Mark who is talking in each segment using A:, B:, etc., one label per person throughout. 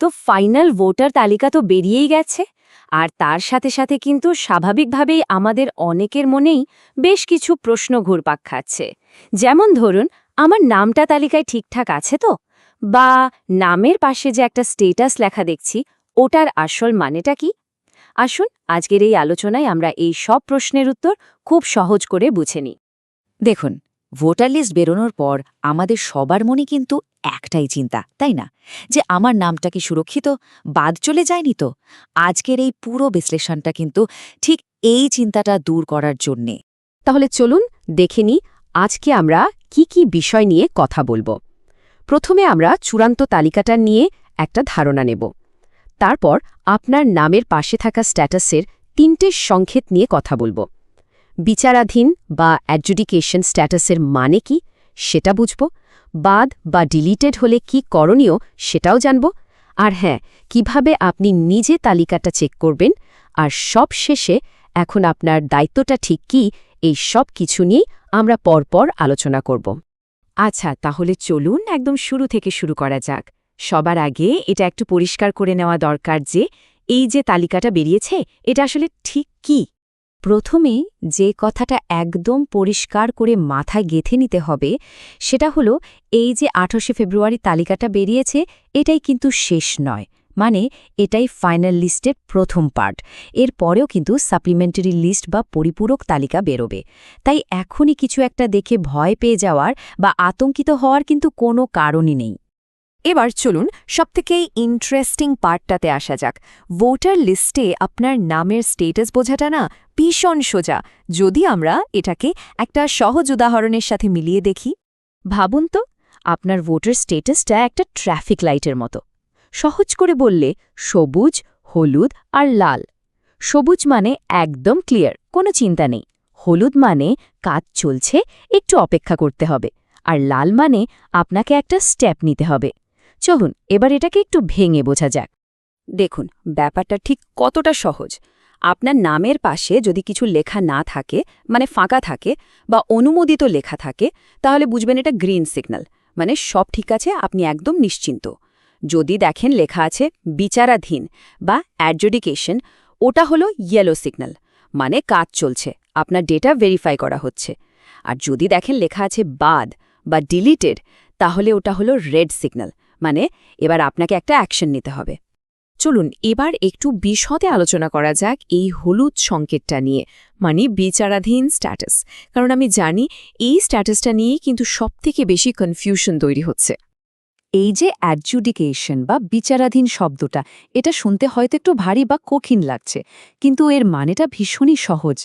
A: তো final voter তালিকা তো বেরিয়েই গেছে, আর তার সাথে সাথে কিন্তু স্বাভাবিকভাবেই আমাদের অনেকের মনেই বেশ কিছু প্রশ্ন ঘুরপাক খাচ্ছে। যেমন ধরুন, আমার নামটা তালিকায় ঠিকঠাক আছে তো, বা নামের পাশে যে একটা স্টেটাস লেখা দেখছি ওটার আসল মানেটা কি। আসুন আজকের এই আলোচনায় আমরা এই সব প্রশ্নের উত্তর খুব সহজ করে বুঝে নিই।
B: দেখুন, ভোটার লিস্ট বেরোনোর পর আমাদের সবার মনে কিন্তু একটাই চিন্তা, তাই না? যে আমার নামটা কি সুরক্ষিত, বাদ চলে যায়নি তো? আজকের এই পুরো বিশ্লেষণটা কিন্তু ঠিক এই চিন্তাটা দূর করার জন্যে।
A: তাহলে চলুন দেখে নিই আজকে আমরা কি কি বিষয় নিয়ে কথা বলবো। প্রথমে আমরা চূড়ান্ত তালিকাটা নিয়ে একটা ধারণা নেব। তারপর আপনার নামের পাশে থাকা স্ট্যাটাসের 3টে সংকেত নিয়ে কথা বলবো। বিচারাধীন বা অ্যাডজুডিকেশন স্ট্যাটাসের মানে কি সেটা বুঝব, বাদ বা ডিলিটেড হলে কি করণীয় সেটাও জানব, আর হ্যাঁ, কিভাবে আপনি নিজে তালিকাটা চেক করবেন, আর সব শেষে এখন আপনার দায়িত্বটা ঠিক কি, এই সব কিছু নিয়েই আমরা পরপর আলোচনা করব। আচ্ছা, তাহলে চলুন একদম শুরু থেকে শুরু করা যাক। সবার আগে এটা একটু পরিষ্কার করে নেওয়া দরকার যে এই যে তালিকাটা বেরিয়েছে এটা আসলে ঠিক কি। প্রথমে যে কথাটা একদম পরিষ্কার করে মাথায় গেঁথে নিতে হবে সেটা হলো, এই যে 28শে ফেব্রুয়ারি তালিকাটা বেরিয়েছে এটাই কিন্তু শেষ নয়। মানে এটাই ফাইনাল লিস্টের প্রথম পার্ট। এর পরেও কিন্তু সাপ্লিমেন্টারি লিস্ট বা পরিপূরক তালিকা বেরোবে। তাই এখনই কিছু একটা দেখে ভয় পেয়ে যাওয়ার বা আতঙ্কিত হওয়ার কিন্তু কোনো কারণই নেই। এবার চলুন সবথেকে ইন্টারেস্টিং পার্টটাতে আসা যাক। ভোটার লিস্টে আপনার নামের স্টেটাস বোঝাটা না ভীষণ সোজা, যদি আমরা এটাকে একটা সহজ উদাহরণের সাথে মিলিয়ে দেখি। ভাবুন তো, আপনার ভোটার স্টেটাসটা একটা ট্রাফিক লাইটের মতো। সহজ করে বললে সবুজ, হলুদ আর লাল। সবুজ মানে একদম ক্লিয়ার, কোনো চিন্তা নেই। হলুদ মানে কাজ চলছে, একটু অপেক্ষা করতে হবে। আর লাল মানে আপনাকে একটা স্টেপ নিতে হবে। চলুন এবার এটাকে একটু ভেঙে বোঝা যাক। দেখুন ব্যাপারটা ঠিক কতটা সহজ। আপনার নামের পাশে যদি কিছু লেখা না থাকে, মানে ফাঁকা থাকে বা অনুমোদিত লেখা থাকে, তাহলে বুঝবেন এটা গ্রিন সিগন্যাল, মানে সব ঠিক আছে, আপনি একদম নিশ্চিন্ত। যদি দেখেন লেখা আছে বিচারাধীন বা অ্যাডজুডিকেশন, ওটা হলো ইয়েলো সিগন্যাল, মানে কাজ চলছে, আপনার ডেটা ভেরিফাই করা হচ্ছে। আর যদি দেখেন লেখা আছে বাদ বা ডিলিটেড, তাহলে ওটা হলো রেড সিগন্যাল, মানে এবার আপনাকে একটা অ্যাকশন নিতে হবে। চলুন এবার একটু বিশদে আলোচনা করা যাক এই হলুদ সংকেতটা নিয়ে, মানে বিচারাধীন স্ট্যাটাস। কারণ আমি জানি এই স্ট্যাটাসটা নিয়েই কিন্তু সবথেকে বেশি কনফিউশন তৈরি হচ্ছে। এই যে অ্যাডজুডিকেশন বা বিচারাধীন শব্দটা, এটা শুনতে হয়তো একটু ভারী বা কঠিন লাগছে, কিন্তু এর মানেটা ভীষণই সহজ।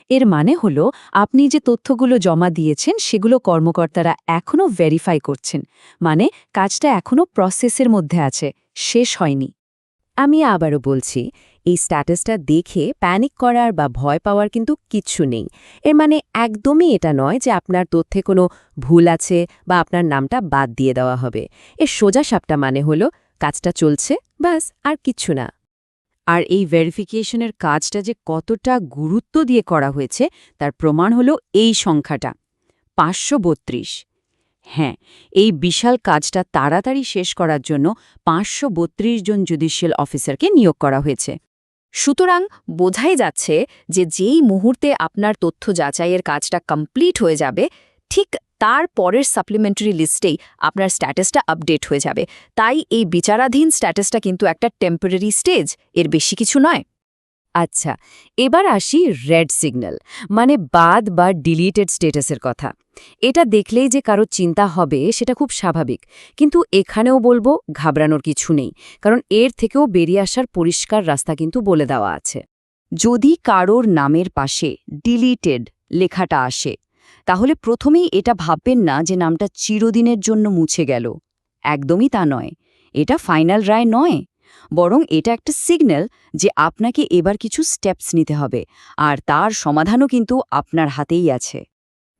A: এর মানে হলো আপনি যে তথ্যগুলো জমা দিয়েছেন সেগুলো কর্মকর্তারা এখনও ভেরিফাই করছেন, মানে কাজটা এখনও প্রসেসের মধ্যে আছে, শেষ হয়নি। আমি আবারও বলছি, এই স্ট্যাটাসটা দেখে প্যানিক করার বা ভয় পাওয়ার কিন্তু কিচ্ছু নেই। এর মানে একদমই এটা নয় যে আপনার তথ্যে কোনো ভুল আছে বা আপনার নামটা বাদ দিয়ে দেওয়া হবে। এর সোজা সাপটা মানে হলো কাজটা চলছে, ব্যাস, আর কিচ্ছু না। আর এই ভেরিফিকেশনের কাজটা যে কতটা গুরুত্ব দিয়ে করা হয়েছে তার প্রমাণ হলো এই সংখ্যাটা 532। হ্যাঁ, এই বিশাল কাজটা তাড়াতাড়ি শেষ করার জন্য 532 জন জুডিশিয়াল অফিসারকে নিয়োগ করা হয়েছে। সুতরাং বোঝাই যাচ্ছে যে যেই মুহূর্তে আপনার তথ্য যাচাইয়ের কাজটা কমপ্লিট হয়ে যাবে, ঠিক তার পরের সাপ্লিমেন্টারি লিস্টেই আপনার স্ট্যাটাসটা আপডেট হয়ে যাবে। তাই এই বিচারাধীন স্ট্যাটাসটা কিন্তু একটা টেম্পোরারি স্টেজ, এর বেশি কিছু নয়। আচ্ছা, এবার আসি রেড সিগন্যাল, মানে বাদ বা ডিলিটেড স্ট্যাটাসের কথা। এটা দেখলেই যে কারো চিন্তা হবে সেটা খুব স্বাভাবিক, কিন্তু এখানেও বলবো ঘাবড়ানোর কিছু নেই, কারণ এর থেকেও বেরিয়ে আসার পরিষ্কার রাস্তা কিন্তু বলে দেওয়া আছে। যদি কারোর নামের পাশে ডিলিটেড লেখাটা আসে, তাহলে প্রথমেই এটা ভাববেন না যে নামটা চিরদিনের জন্য মুছে গেল। একদমই তা নয়, এটা ফাইনাল রায় নয়, বরং এটা একটা সিগন্যাল যে আপনাকে এবার কিছু স্টেপস নিতে হবে, আর তার সমাধানও কিন্তু আপনার হাতেই আছে।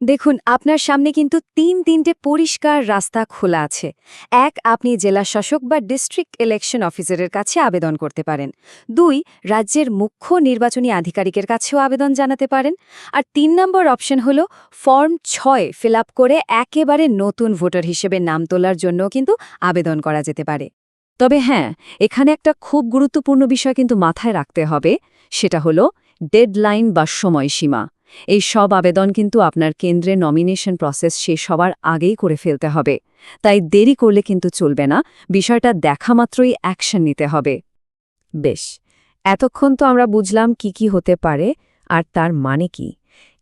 A: দেখুন আপনার সামনে কিন্তু তিনটে পরিষ্কার রাস্তা খোলা আছে। এক, আপনি জেলা শাসক বা ডিস্ট্রিক্ট ইলেকশন অফিসারের কাছে আবেদন করতে পারেন। 2, রাজ্যের মুখ্য নির্বাচনী আধিকারিকের কাছেও আবেদন জানাতে পারেন। আর 3 নম্বর অপশন হলো ফর্ম 6 ফিল আপ করে একেবারে নতুন ভোটার হিসেবে নাম তোলার জন্য কিন্তু আবেদন করা যেতে পারে। তবে হ্যাঁ, এখানে একটা খুব গুরুত্বপূর্ণ বিষয় কিন্তু মাথায় রাখতে হবে, সেটা হলো ডেডলাইন বা সময়সীমা। এই সব আবেদন কিন্তু আপনার কেন্দ্রে নমিনেশন প্রসেস শেষ হওয়ার আগেই করে ফেলতে হবে। তাই দেরি করলে কিন্তু চলবে না, বিষয়টা দেখা মাত্রই অ্যাকশন নিতে হবে। বেশ, এতক্ষণ তো আমরা বুঝলাম কি কি হতে পারে আর তার মানে কি।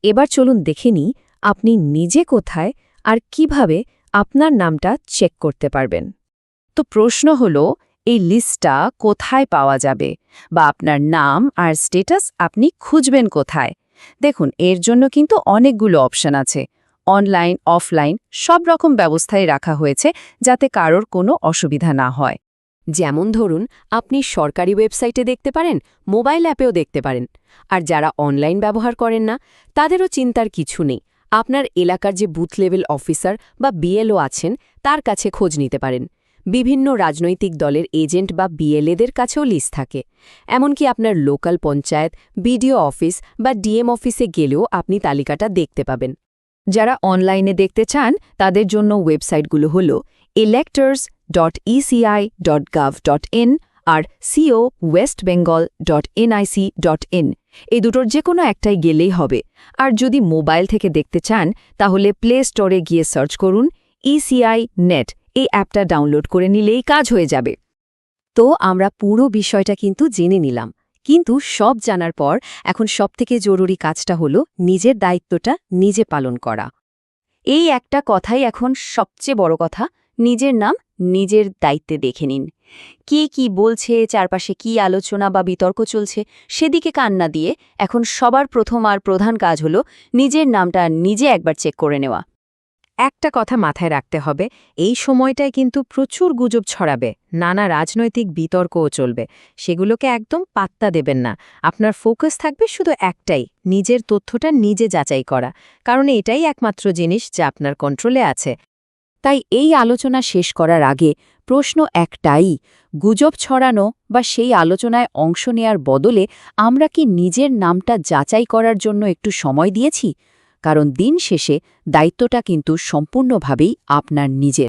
A: এবার চলুন দেখে নিই আপনি নিজে কোথায় আর কিভাবে আপনার নামটা চেক করতে পারবেন। তো প্রশ্ন হলো, এই লিস্টটা কোথায় পাওয়া যাবে, বা আপনার নাম আর স্ট্যাটাস আপনি খুঁজবেন কোথায়? দেখুন, এর জন্য কিন্তু অনেকগুলো অপশন আছে। অনলাইন, অফলাইন সব রকম ব্যবস্থায় রাখা হয়েছে যাতে কারোর কোনো অসুবিধা না হয়। যেমন ধরুন, আপনি সরকারি ওয়েবসাইটে দেখতে পারেন, মোবাইল অ্যাপেও দেখতে পারেন। আর যারা অনলাইন ব্যবহার করেন না, তাদেরও চিন্তার কিছু নেই। আপনার এলাকার যে বুথ লেভেল অফিসার বা বিএলও আছেন, তার কাছে খোঁজ নিতে পারেন। বিভিন্ন রাজনৈতিক দলের এজেন্ট বা বিএলএদের কাছেও লিস্ট থাকে। এমনকি আপনার লোকাল পঞ্চায়েত, বিডিও অফিস বা ডিএম অফিসে গেলেও আপনি তালিকাটা দেখতে পাবেন। যারা অনলাইনে দেখতে চান, তাদের জন্য ওয়েবসাইটগুলো হল electors.eci.gov.in আর co.westbengal.nic.in। এই দুটোর যে কোনো একটাই গেলেই হবে। আর যদি মোবাইল থেকে দেখতে চান, তাহলে প্লে স্টোরে গিয়ে সার্চ করুন ECI নেট। এই অ্যাপটা ডাউনলোড করে নিলেই কাজ হয়ে যাবে। তো আমরা পুরো বিষয়টা কিন্তু জেনে নিলাম, কিন্তু সব জানার পর এখন সবথেকে জরুরি কাজটা হলো নিজের দায়িত্বটা নিজে পালন করা। এই একটা কথাই এখন সবচেয়ে বড় কথা, নিজের নাম নিজের দায়িত্বে দেখে নিন। কে কি বলছে, চারপাশে কি আলোচনা বা বিতর্ক চলছে, সেদিকে কান না দিয়ে এখন সবার প্রথম আর প্রধান কাজ হলো নিজের নামটা নিজে একবার চেক করে নেওয়া। একটা কথা মাথায় রাখতে হবে, এই সময়টায় কিন্তু প্রচুর গুজব ছড়াবে, নানা রাজনৈতিক বিতর্কও চলবে। সেগুলোকে একদম পাত্তা দেবেন না। আপনার ফোকাস থাকবে শুধু একটাই, নিজের তথ্যটা নিজে যাচাই করা, কারণ এটাই একমাত্র জিনিস যা আপনার কন্ট্রোলে আছে। তাই এই আলোচনা শেষ করার আগে প্রশ্ন একটাই, গুজব ছড়ানো বা সেই আলোচনায় অংশ নেয়ার বদলে আমরা কি নিজের নামটা যাচাই করার জন্য একটু সময় দিয়েছি? কারণ দিন শেষে দায়িত্বটা কিন্তু সম্পূর্ণভাবেই আপনার নিজের।